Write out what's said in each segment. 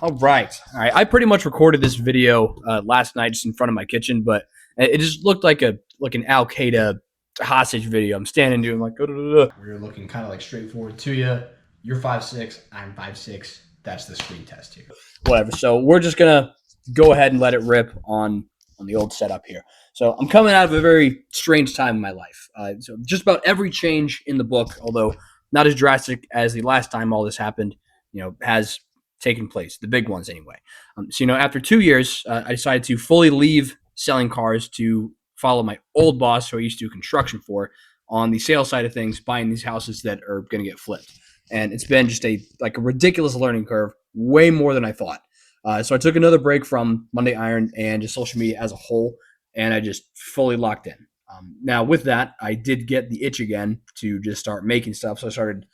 All right. All right. I pretty much recorded this video last night just in front of my kitchen, but it just looked like an Al Qaeda hostage video. I'm standing doing like, we're looking kind of like straightforward to you. You're 5'6", I'm 5'6". That's the screen test here. Whatever. So we're just gonna go ahead and let it rip on the old setup here. So I'm coming out of a very strange time in my life. So just about every change in the book, although not as drastic as the last time all this happened, has taken place, the big ones anyway. So, after 2 years, I decided to fully leave selling cars to follow my old boss, who I used to do construction for, on the sales side of things, buying these houses that are going to get flipped. And it's been just a ridiculous learning curve, way more than I thought. So I took another break from Monday Iron and just social media as a whole, and I just fully locked in. Now, with that, I did get the itch again to just start making stuff. So I started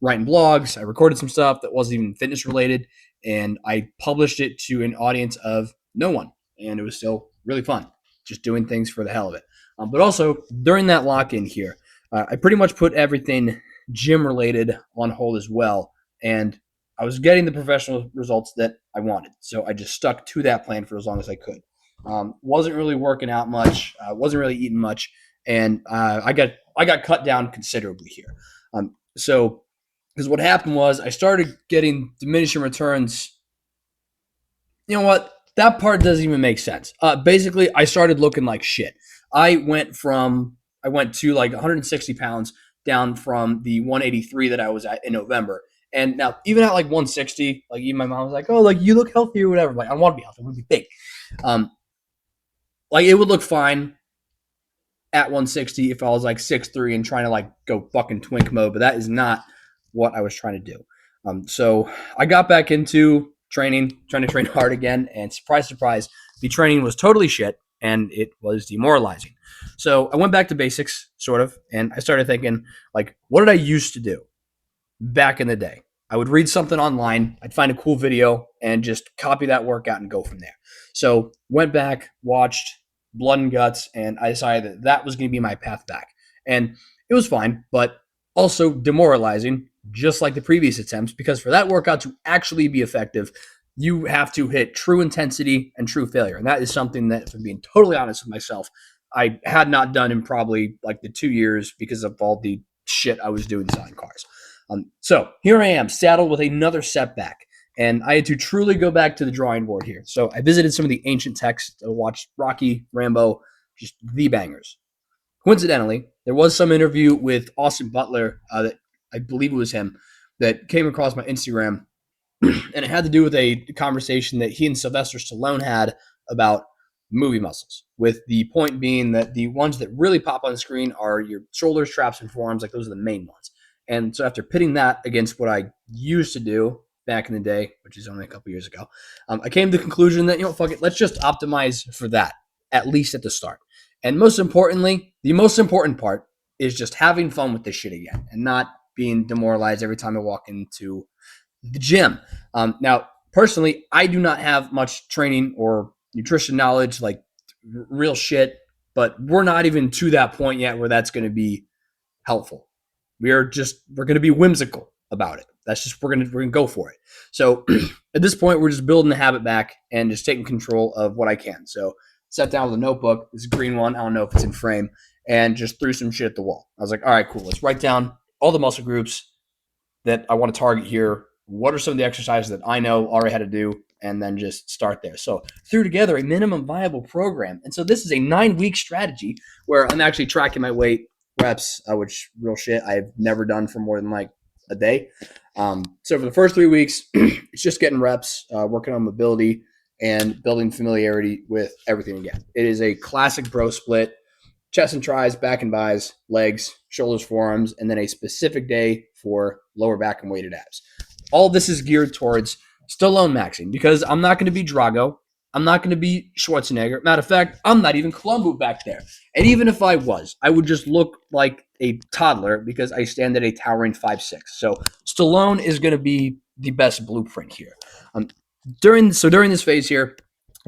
writing blogs. I recorded some stuff that wasn't even fitness related, and I published it to an audience of no one. And it was still really fun, just doing things for the hell of it. But also, during that lock-in here, I pretty much put everything gym related on hold as well. And I was getting the professional results that I wanted. So I just stuck to that plan for as long as I could. Wasn't really working out much, wasn't really eating much, and I got cut down considerably here. So because what happened was I started getting diminishing returns. You know what? That part doesn't even make sense. Basically, I started looking like shit. I went to like 160 pounds down from the 183 that I was at in November. And now, even at like 160, like even my mom was like, "Oh, like you look healthy or whatever." Like, I don't want to be healthy. I want to be big. Like it would look fine at 160 if I was like 6'3" and trying to like go fucking twink mode, but that is not what I was trying to do. So I got back into training, trying to train hard again, and surprise, surprise, the training was totally shit and it was demoralizing. So I went back to basics, sort of, and I started thinking, like, what did I used to do back in the day? I would read something online, I'd find a cool video, and just copy that workout and go from there. So went back, watched Blood and Guts, and I decided that that was going to be my path back. And it was fine, but also demoralizing, just like the previous attempts, because for that workout to actually be effective, you have to hit true intensity and true failure. And that is something that, if I'm being totally honest with myself, I had not done in probably like the 2 years because of all the shit I was doing selling cars. So here I am, saddled with another setback, and I had to truly go back to the drawing board here. So I visited some of the ancient texts, watched Rocky, Rambo, just the bangers. Coincidentally, there was some interview with Austin Butler that I believe it was him that came across my Instagram, and it had to do with a conversation that he and Sylvester Stallone had about movie muscles, with the point being that the ones that really pop on the screen are your shoulders, traps, and forearms. Like those are the main ones. And so after pitting that against what I used to do back in the day, which is only a couple years ago, I came to the conclusion that, fuck it, let's just optimize for that, at least at the start. And most importantly, the most important part is just having fun with this shit again and not being demoralized every time I walk into the gym. Now, personally, I do not have much training or nutrition knowledge, like real shit, but we're not even to that point yet where that's going to be helpful. We're going to be whimsical about it. That's just, we're going to go for it. So at this point, we're just building the habit back and just taking control of what I can. So sat down with a notebook, this green one, I don't know if it's in frame, and just threw some shit at the wall. I was like, all right, cool. Let's write down all the muscle groups that I want to target here. What are some of the exercises that I know already how to do? And then just start there. So threw together a minimum viable program. And so this is a 9-week strategy where I'm actually tracking my weight, reps, which real shit I've never done for more than like a day. So for the first 3 weeks, it's just getting reps, working on mobility, and building familiarity with everything again. It is a classic bro split: chest and tries, back and buys, legs, shoulders, forearms, and then a specific day for lower back and weighted abs. All of this is geared towards Stallone maxing, because I'm not going to be Drago. I'm not going to be Schwarzenegger. Matter of fact, I'm not even Columbu back there. And even if I was, I would just look like a toddler because I stand at a towering 5'6". So Stallone is going to be the best blueprint here. During this phase here,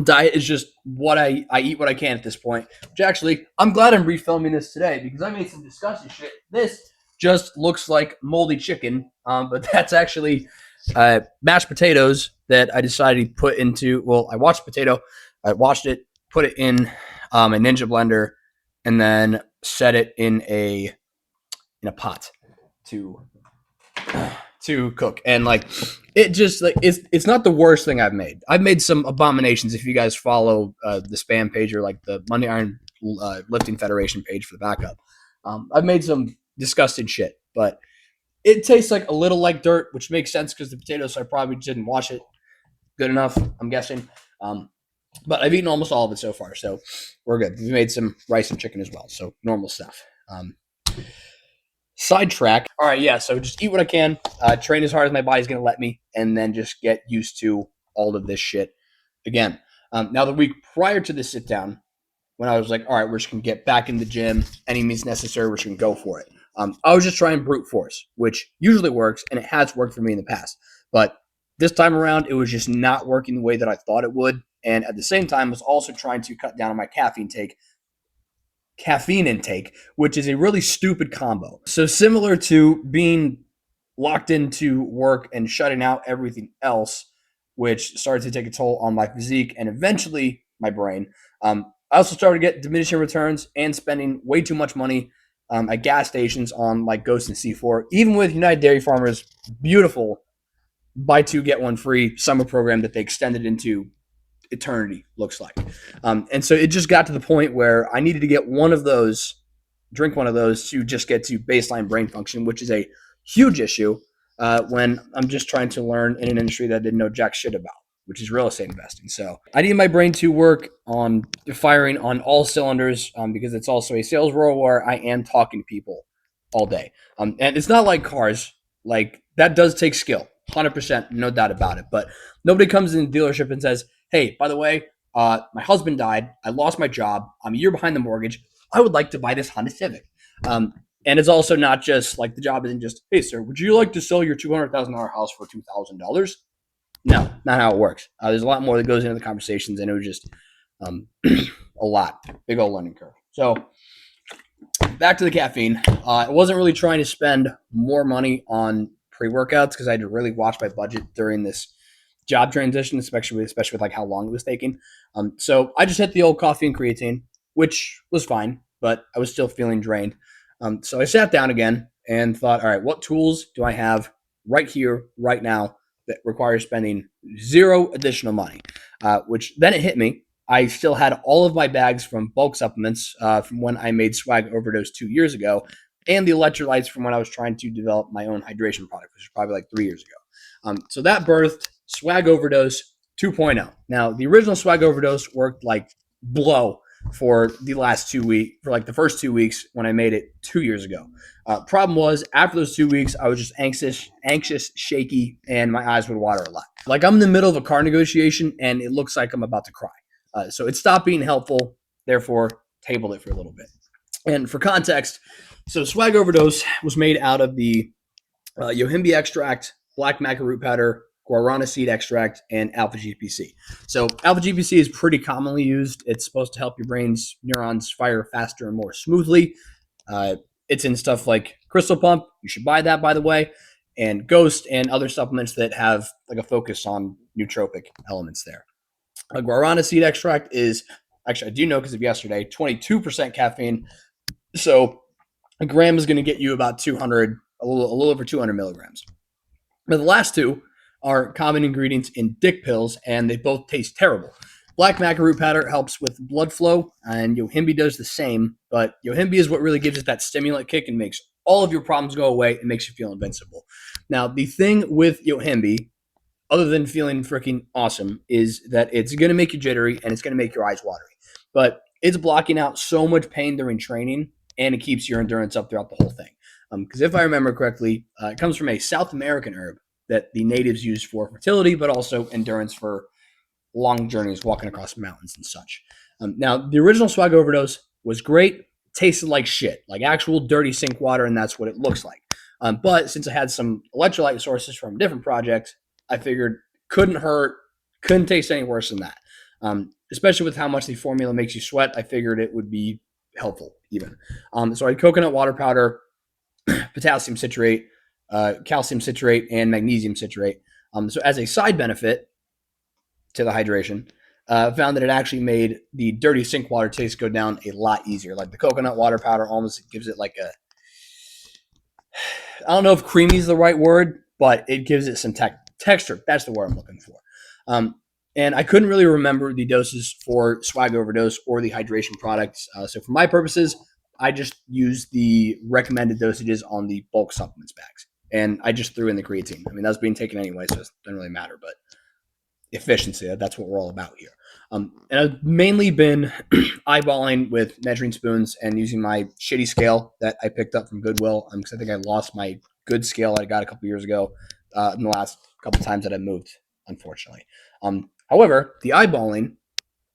diet is just what I eat what I can at this point. Which actually, I'm glad I'm refilming this today because I made some disgusting shit. This just looks like moldy chicken, but that's actually mashed potatoes that I decided to put into. Well, I washed potato, I washed it, put it in a Ninja blender, and then set it in a pot to cook. And like it just like it's not the worst thing I've made. I've made some abominations. If you guys follow the spam page or like the Monday Iron Lifting Federation page for the backup, I've made some disgusting shit, but it tastes like a little like dirt, which makes sense because the potatoes, I probably didn't wash it good enough, I'm guessing. But I've eaten almost all of it so far, so we're good. We made some rice and chicken as well, so normal stuff. Sidetrack. All right, yeah. So just eat what I can, train as hard as my body's going to let me, and then just get used to all of this shit again. Now, the week prior to this sit down, when I was like, all right, we're just going to get back in the gym, any means necessary, we're just going to go for it. I was just trying brute force, which usually works, and it has worked for me in the past. But this time around, it was just not working the way that I thought it would. And at the same time, I was also trying to cut down on my caffeine intake, which is a really stupid combo. So similar to being locked into work and shutting out everything else, which started to take a toll on my physique and eventually my brain. I also started to get diminishing returns and spending way too much money at gas stations on like Ghost and C4, even with United Dairy Farmers' beautiful buy two, get one free summer program that they extended into eternity, looks like. And so it just got to the point where I needed to get drink one of those to just get to baseline brain function, which is a huge issue when I'm just trying to learn in an industry that I didn't know jack shit about, which is real estate investing. So I need my brain to work on firing on all cylinders because it's also a sales role where I am talking to people all day. And it's not like cars. Like that does take skill, 100%, no doubt about it. But nobody comes in the dealership and says, hey, by the way, my husband died. I lost my job. I'm a year behind the mortgage. I would like to buy this Honda Civic. And it's also not just like the job isn't just, hey, sir, would you like to sell your $200,000 house for $2,000? No, not how it works. There's a lot more that goes into the conversations, and it was just a lot. Big old learning curve. So back to the caffeine. I wasn't really trying to spend more money on pre-workouts because I had to really watch my budget during this job transition, especially with like how long it was taking. So I just hit the old coffee and creatine, which was fine, but I was still feeling drained. So I sat down again and thought, all right, what tools do I have right here, right now that requires spending zero additional money? Which then it hit me. I still had all of my bags from bulk supplements from when I made Swag Overdose 2 years ago, and the electrolytes from when I was trying to develop my own hydration product, which was probably like 3 years ago. So that birthed Swag Overdose 2.0. Now, the original Swag Overdose worked like blow for the last 2 weeks, for like the first 2 weeks when I made it 2 years ago. Problem was, after those 2 weeks, I was just anxious, shaky, and my eyes would water a lot. Like I'm in the middle of a car negotiation, and it looks like I'm about to cry. So it stopped being helpful, therefore tabled it for a little bit. And for context, so Swag Overdose was made out of the yohimbe extract, black maca root powder, guarana seed extract, and alpha GPC. So alpha GPC is pretty commonly used. It's supposed to help your brain's neurons fire faster and more smoothly. It's in stuff like Crystal Pump. You should buy that, by the way, and Ghost and other supplements that have like a focus on nootropic elements there. A guarana seed extract is actually, I do know because of yesterday, 22% caffeine. So a gram is going to get you about 200, a little over 200 milligrams. But the last two are common ingredients in dick pills, and they both taste terrible. Black maca root powder helps with blood flow, and yohimbe does the same. But yohimbe is what really gives it that stimulant kick and makes all of your problems go away and makes you feel invincible. Now, the thing with yohimbe, other than feeling freaking awesome, is that it's going to make you jittery and it's going to make your eyes watery. But it's blocking out so much pain during training, and it keeps your endurance up throughout the whole thing. Because if I remember correctly, it comes from a South American herb that the natives used for fertility, but also endurance for long journeys, walking across mountains and such. Now, the original Swag Overdose was great, tasted like shit, like actual dirty sink water, and that's what it looks like. But since I had some electrolyte sources from different projects, I figured couldn't hurt, couldn't taste any worse than that. Especially with how much the formula makes you sweat, I figured it would be helpful even. So I had coconut water powder, potassium citrate, calcium citrate, and magnesium citrate. So as a side benefit to the hydration, found that it actually made the dirty sink water taste go down a lot easier. Like the coconut water powder almost gives it like a, I don't know if creamy is the right word, but it gives it some texture. That's the word I'm looking for. And I couldn't really remember the doses for Swag Overdose or the hydration products. So for my purposes, I just used the recommended dosages on the bulk supplements bags. And I just threw in the creatine. I mean, that was being taken anyway, so it doesn't really matter. But efficiency, that's what we're all about here. And I've mainly been eyeballing with measuring spoons and using my shitty scale that I picked up from Goodwill, because I think I lost my good scale I got a couple years ago in the last couple times that I moved, unfortunately. However, the eyeballing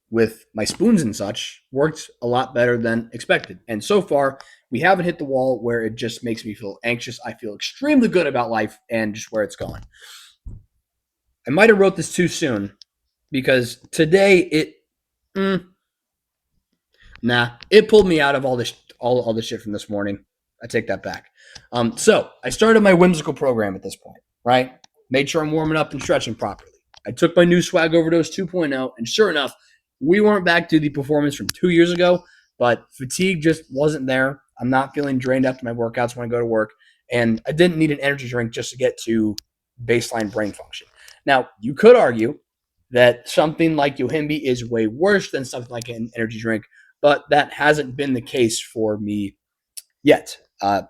with my spoons and such worked a lot better than expected. And so far, we haven't hit the wall where it just makes me feel anxious. I feel extremely good about life and just where it's going. I might have wrote this too soon because today it pulled me out of all this shit from this morning. I take that back. So I started my whimsical program at this point, right? Made sure I'm warming up and stretching properly. I took my new Swag Overdose 2.0, and sure enough, we weren't back to the performance from 2 years ago, but fatigue just wasn't there. I'm not feeling drained after my workouts when I go to work, and I didn't need an energy drink just to get to baseline brain function. Now, you could argue that something like Yohimbe is way worse than something like an energy drink, but that hasn't been the case for me yet.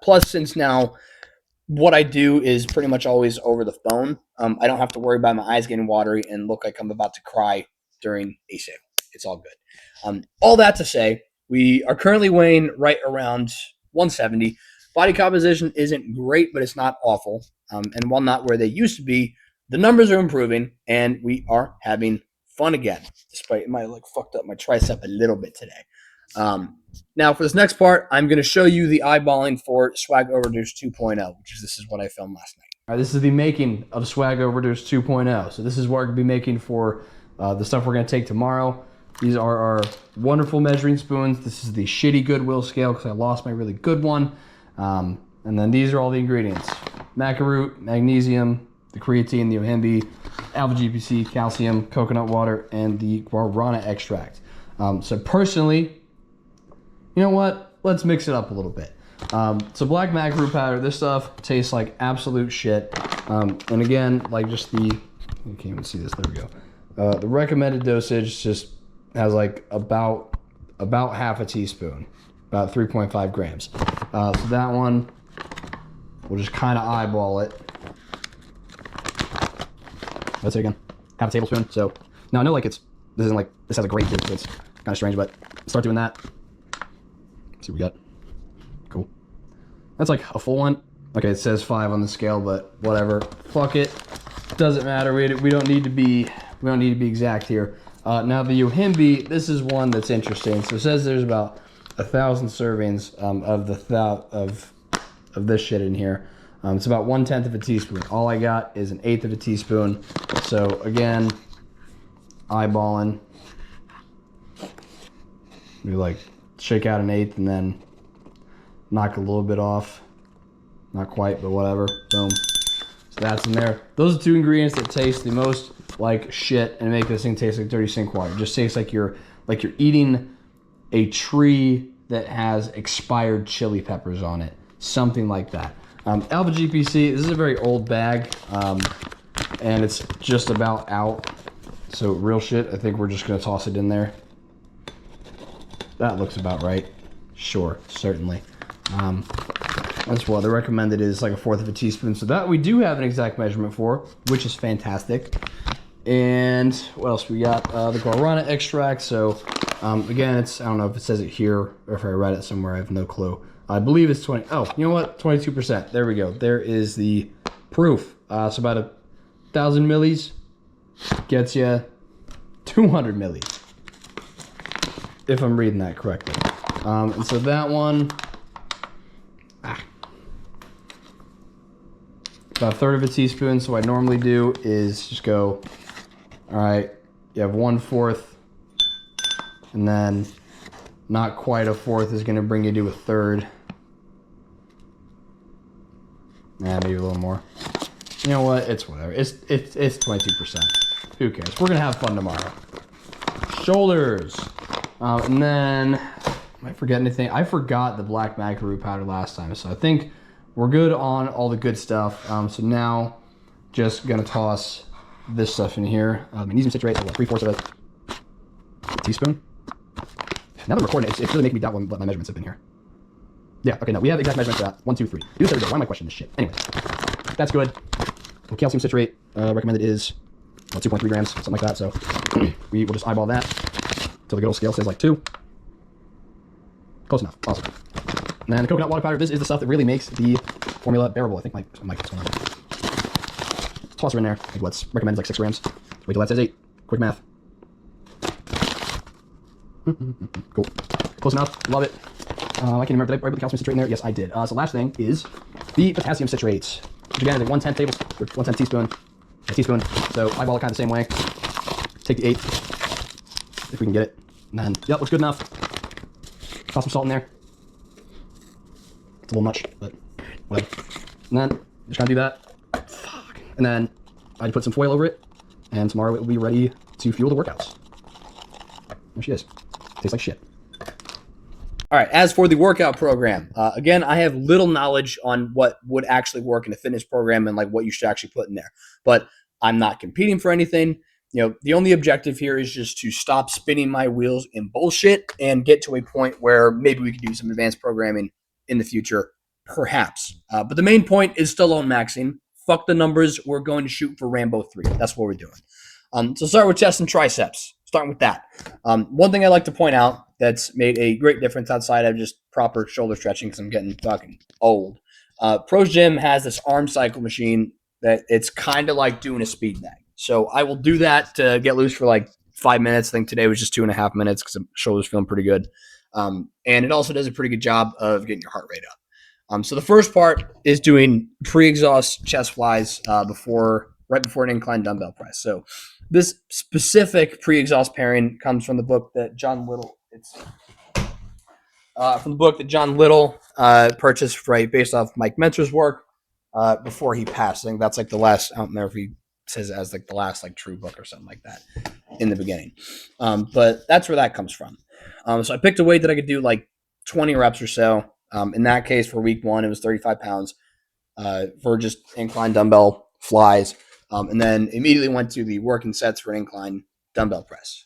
Plus, since now what I do is pretty much always over the phone, I don't have to worry about my eyes getting watery and look like I'm about to cry during a sale. It's all good. All that to say, we are currently weighing right around 170. Body composition isn't great, but it's not awful. And while not where they used to be, the numbers are improving, and we are having fun again, despite it might have like fucked up my tricep a little bit today. Now, for this next part, I'm going to show you the eyeballing for Swag Overdose 2.0, which is this is what I filmed last night. All right, this is the making of Swag Overdose 2.0. So this is what we're going to be making for the stuff we're going to take tomorrow. These are our wonderful measuring spoons. This is the shitty Goodwill scale because I lost my really good one. And then these are all the ingredients. Maca root, magnesium, the creatine, the Yohimbe, alpha GPC, calcium, coconut water, and the guarana extract. So personally, you know what? Let's mix it up a little bit. So black maca root powder, this stuff tastes like absolute shit. And again, like just you can't even see this, there we go. The recommended dosage just has like about half a teaspoon, about 3.5 grams. So that one, we'll just kind of eyeball it. Let's say again, half a tablespoon. So now I know like this has a great taste, so it's kind of strange, but start doing that. Let's see what we got. Cool. That's like a full one. Okay, it says 5 on the scale, but whatever. Fuck it. Doesn't matter. We don't need to be exact here. Now the Yohimbe, this is one that's interesting. So it says there's about 1,000 servings of this shit in here. It's about 1/10 of a teaspoon. All I got is 1/8 of a teaspoon. So again, eyeballing. We like shake out 1/8 and then knock a little bit off. Not quite, but whatever. Boom. So that's in there. Those are 2 ingredients that taste the most like shit and make this thing taste like dirty sink water. It just tastes like you're eating a tree that has expired chili peppers on it. Something like that. Alpha GPC, this is a very old bag, and it's just about out. So real shit, I think we're just gonna toss it in there. That looks about right. Sure, certainly. That's what the recommended is, like 1/4 of a teaspoon. So that we do have an exact measurement for, which is fantastic. And what else we got? The guarana extract. So again, I don't know if it says it here or if I read it somewhere. I have no clue. I believe it's 20. Oh, you know what? 22%. There we go. There is the proof. So about 1,000 millis gets you 200 millis, if I'm reading that correctly. And so that one, about 1/3 of a teaspoon. So what I normally do is just go, all right, you have 1/4, and then not quite 1/4 is going to bring you to 1/3. Yeah, maybe a little more. You know what? It's whatever. It's 22%. Who cares? We're gonna have fun tomorrow. Shoulders, and then am I forget anything? I forgot the black macaroni powder last time, so I think we're good on all the good stuff. So now, just gonna toss this stuff in here. Magnesium citrate, 3/4 of a teaspoon. Now that I'm recording, it's really making me doubt what my measurements have been here. Yeah, okay, no, we have exact measurements for that. 1, 2, 3. Do this every day. Why am I questioning this shit? Anyways, that's good. Well, calcium citrate recommended is 2.3 grams, something like that. So we will just eyeball that until the good old scale says like 2. Close enough. Awesome. And then the coconut water powder. This is the stuff that really makes the formula bearable. I think what's going on? Toss her in there. I think what's recommended is like 6 grams. Wait till that says 8. Quick math. Cool. Close enough. Love it. I can't remember. Did I put the calcium citrate in there? Yes, I did. So last thing is the potassium citrates, which again is 1/10 teaspoon. A teaspoon. So eyeball it kind of the same way. Take the 8 if we can get it. And then, yep, looks good enough. Toss some salt in there. It's a little much, but whatever. And then just kind of do that. Fuck. And then I put some foil over it, and tomorrow it will be ready to fuel the workouts. There she is. Tastes like shit. All right, as for the workout program, again, I have little knowledge on what would actually work in a fitness program and like what you should actually put in there. But I'm not competing for anything. You know, the only objective here is just to stop spinning my wheels in bullshit and get to a point where maybe we could do some advanced programming in the future, perhaps. But the main point is still on maxing. Fuck the numbers. We're going to shoot for Rambo 3. That's what we're doing. So start with chest and triceps. Starting with that. One thing I like to point out that's made a great difference outside of just proper shoulder stretching because I'm getting fucking old. Pros Gym has this arm cycle machine that it's kind of like doing a speed bag. So I will do that to get loose for like 5 minutes. I think today was just 2.5 minutes because the shoulder's feeling pretty good. And it also does a pretty good job of getting your heart rate up. So the first part is doing pre-exhaust chest flies right before an incline dumbbell press. So this specific pre-exhaust pairing comes from the book that John Little. It's from the book that John Little purchased, right, based off Mike Mentor's work before he passed. I think that's like the last. I don't remember if he says it as like the last like true book or something like that in the beginning. But that's where that comes from. So I picked a weight that I could do like 20 reps or so. In that case, for week 1, it was 35 pounds for just incline dumbbell flies. And then immediately went to the working sets for an incline dumbbell press,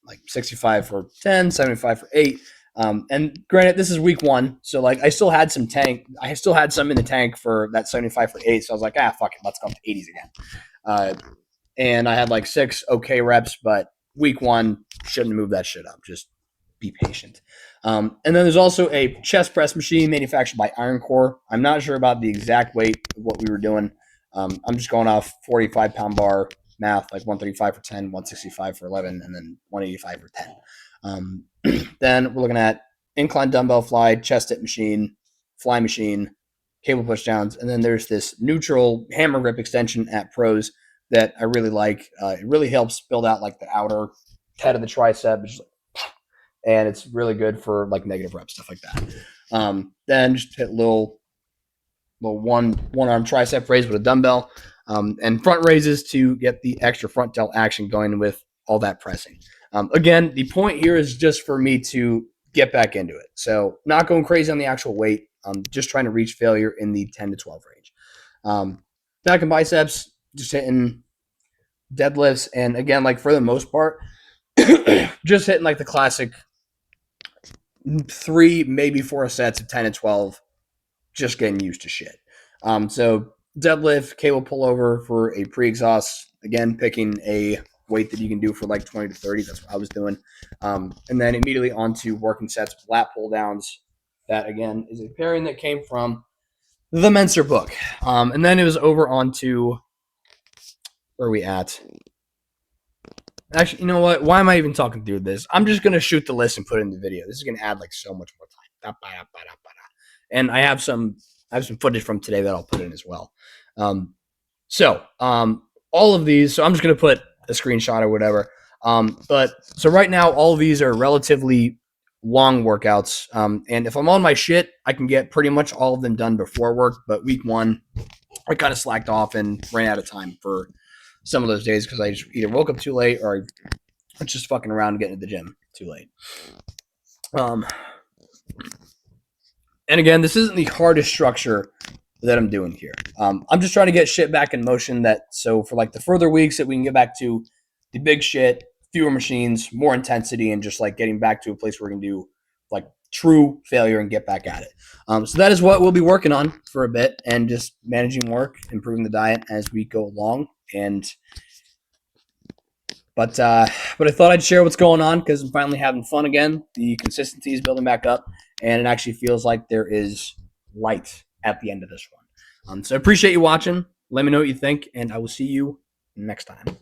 like 65 for 10, 75 for 8. And granted, this is week 1, so like I still had some in the tank for that 75 for 8. So I was like, fuck it, let's go up to 80s again. And I had like 6 okay reps, but week 1 shouldn't move that shit up. Just be patient. And then there's also a chest press machine manufactured by Iron Core. I'm not sure about the exact weight of what we were doing. I'm just going off 45-pound bar math, like 135 for 10, 165 for 11, and then 185 for 10. Then we're looking at incline dumbbell fly, chest hit machine, fly machine, cable push downs, and then there's this neutral hammer grip extension at Pros that I really like. It really helps build out like the outer head of the tricep, and it's really good for like negative reps, stuff like that. Then just hit little one arm tricep raise with a dumbbell, and front raises to get the extra front delt action going with all that pressing. Again, the point here is just for me to get back into it. So not going crazy on the actual weight. Just trying to reach failure in the 10 to 12 range. Back and biceps, just hitting deadlifts. And again, like for the most part, just hitting like the classic 3, maybe 4 sets of 10 to 12, just getting used to shit. So deadlift, cable pullover for a pre-exhaust. Again, picking a weight that you can do for like 20 to 30. That's what I was doing. And then immediately onto working sets, lat pull downs. That again is a pairing that came from the Mentor book. And then it was over onto, where are we at? Actually, you know what? Why am I even talking through this? I'm just going to shoot the list and put it in the video. This is going to add like so much more time. And I have some footage from today that I'll put in as well. So all of these, so I'm just going to put a screenshot or whatever. But so right now, all of these are relatively long workouts. And if I'm on my shit, I can get pretty much all of them done before work. But week 1, I kind of slacked off and ran out of time for some of those days because I just either woke up too late or I was just fucking around getting to the gym too late. And again, this isn't the hardest structure that I'm doing here. I'm just trying to get shit back in motion. So for like the further weeks that we can get back to the big shit, fewer machines, more intensity, and just like getting back to a place where we can do like true failure and get back at it. So that is what we'll be working on for a bit, and just managing work, improving the diet as we go along. But I thought I'd share what's going on because I'm finally having fun again. The consistency is building back up, and it actually feels like there is light at the end of this one. So I appreciate you watching. Let me know what you think, and I will see you next time.